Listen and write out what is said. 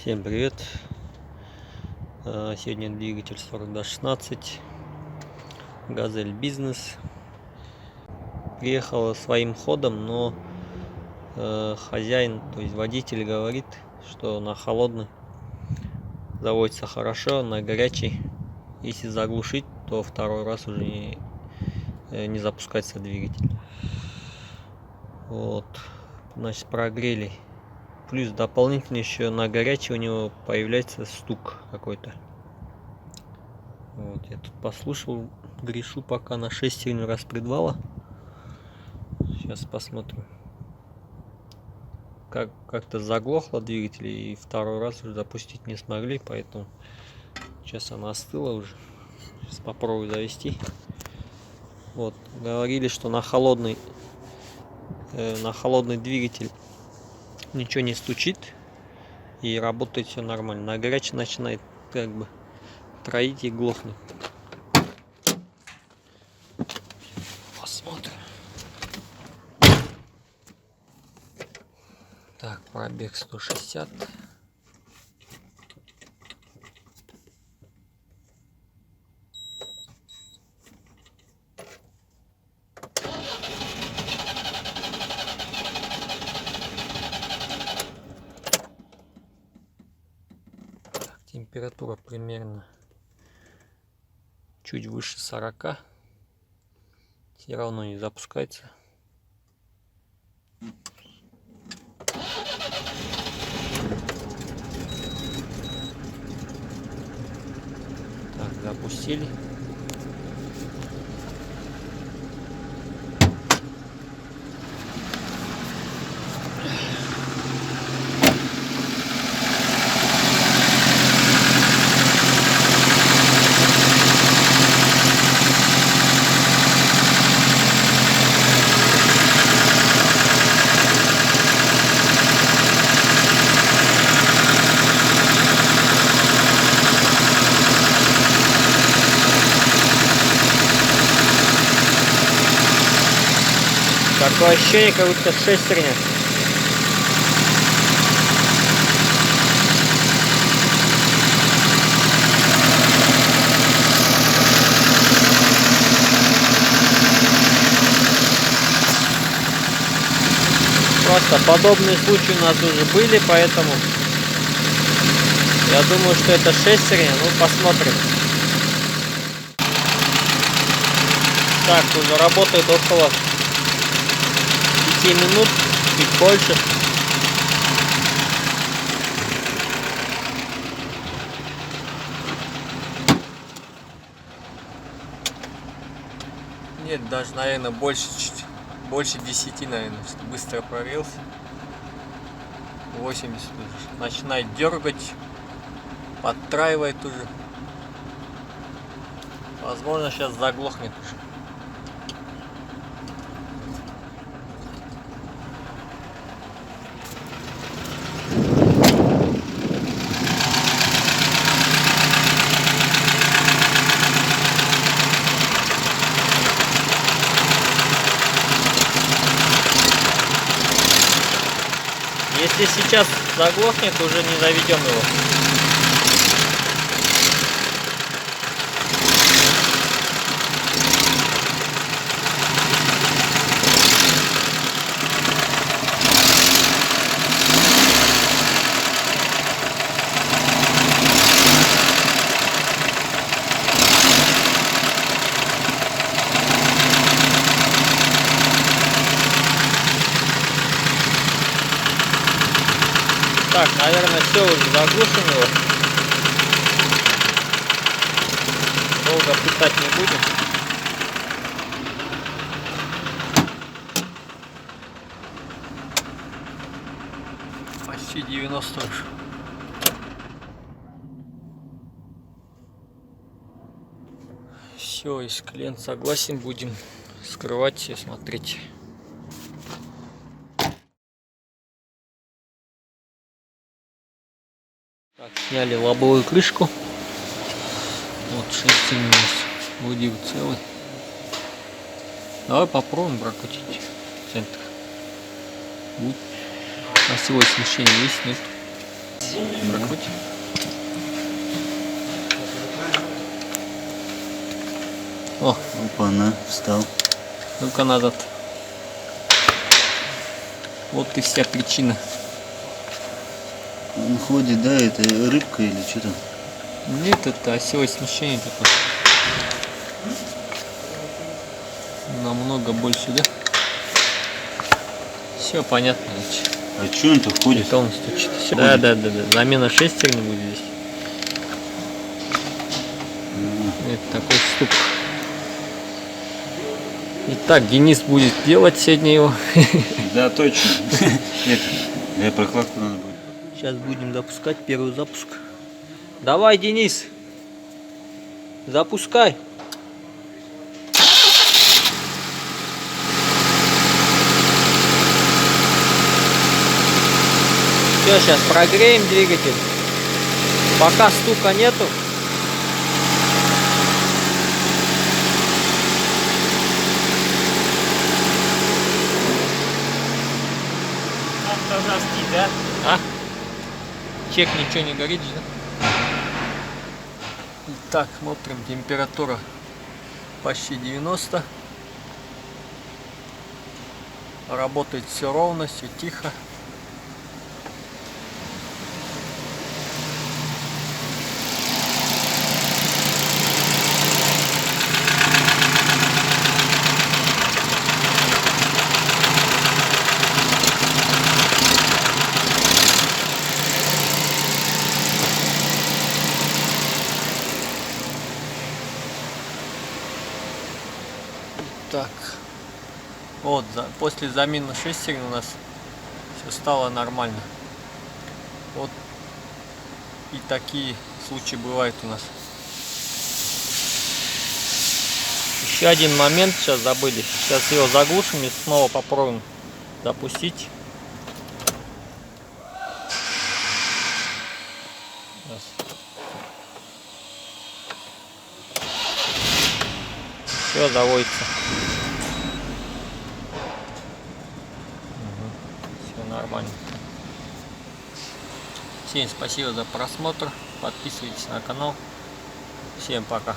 Всем привет! Сегодня двигатель 4216 Газель Бизнес. Приехала своим ходом, но хозяин, то есть водитель, говорит, что на холодный заводится хорошо, на горячий, если заглушить, то второй раз уже не запускается двигатель. Вот, значит, прогрели. Плюс дополнительно еще на горячий у него появляется стук какой-то. Вот, я тут послушал, грешу пока на шестерню распредвала. Сейчас посмотрим. Как-то заглохло двигатель, и второй раз уже запустить не смогли, поэтому сейчас она остыла уже. Сейчас попробую завести. Вот, говорили, что на холодный двигатель ничего не стучит и работает все нормально. На горячий начинает как бы троить и глохнуть. Посмотрим. Так, пробег 160. Температура примерно чуть выше 40. Все равно не запускается. Так, запустили. Такое ощущение, как будто шестерня. Просто подобные случаи у нас уже были, поэтому я думаю, что это шестерня. Ну, посмотрим. Так, уже работает около 5 минут, чуть больше. Нет, даже, наверное, больше 10, наверное, что быстро прогрелся. 80 уже. Начинает дергать, подтраивает уже. Возможно, сейчас заглохнет уже. Если сейчас заглохнет, уже не заведем его. Так, наверное, все уже заглушим его. Долго пытать не будем. Почти 90 уже. Все, если клиент согласен, будем скрывать и смотреть. Так, сняли лобовую крышку. Вот шестерня у нас вроде целый. Давай попробуем прокрутить центр. Будет. Осевое смещение есть, нет? Прокрути. О, Опа-на, встал. ну-ка назад. Вот и вся причина. Он ходит, да, это рыбка или что там? Нет, это осевое смещение такое. Намного больше, да? Все понятно. А что он-то ходит? Это он стучит. Да. Замена шестерни будет здесь. Это такой стук. Итак, Денис будет делать сегодня его. Да, точно. Да, прокладку надо будет. Сейчас будем запускать первый запуск. Давай, Денис. Запускай. Все, сейчас прогреем двигатель. Пока стука нету. Да? А? Чек, ничего не горит же. Итак, смотрим, температура почти 90. Работает все ровно, все тихо. Так, вот после замены шестерни у нас все стало нормально. Вот и такие случаи бывают у нас. Еще один момент сейчас забыли. Сейчас его заглушим и снова попробуем запустить. Все заводится. Все нормально. Всем спасибо за просмотр. Подписывайтесь на канал. Всем пока.